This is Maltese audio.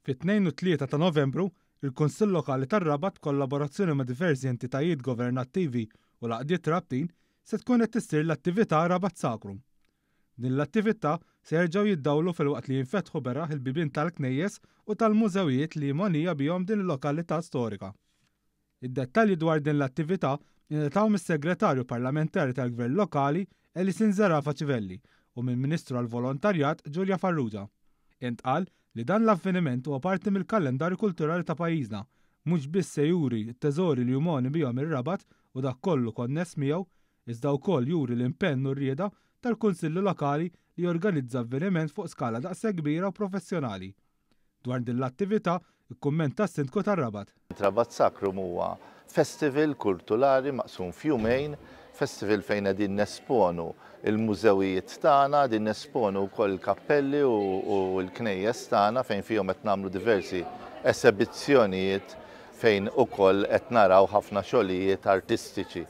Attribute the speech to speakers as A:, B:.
A: Fit-2 u 3 ta' Novembru, il-Kunsill Lokali tar-Rabat kollaborazzjoni ma' diversi entitajiet governattivi u l-għaqdiet rabtin se tkun qed tissir l-attività Rabat Sacrum. Din l-attività se jerġgħu jiddawlu fil-waqt li jinfetħu beraħ il-bibien tal-knejjes u tal-mużewijiet li monija bihom din il-lokalità storika. Id-dettalji dwar din l-attività ingħataw mis-Segretarju Parlamentari tal-Gvern Lokali Elisin Zarafa Civelli u mill-Ministru għall-Volontarjat Giulia Farrugia. Intqal li dan l-avveniment huwa parti mill-kalendarju kulturali ta' pajjiżna, mhux biss se juri t-teżori li jumoni bihom ir-Rabat u dak kollu konness miegħu, iżda wkoll juri l-impenn u r-rieda tal-Kunsilli Lokali li jorganizza avveniment fuq skala daqshekk kbira u professjonali. Dwar din l-attività ikkummenta s-Sindku tar-Rabat.
B: Rabat Sacrum huwa festival kulturali maqsum f'jumejn, festival fejn qegħdin nesponu il-mużewijiet tagħna, din nesponu wkoll il-kappelli u l-knejjes tagħna fejn fihom qed nagħmlu diversi esibizzjonijiet fejn ukoll qed naraw ħafna xogħlijiet artistiċi.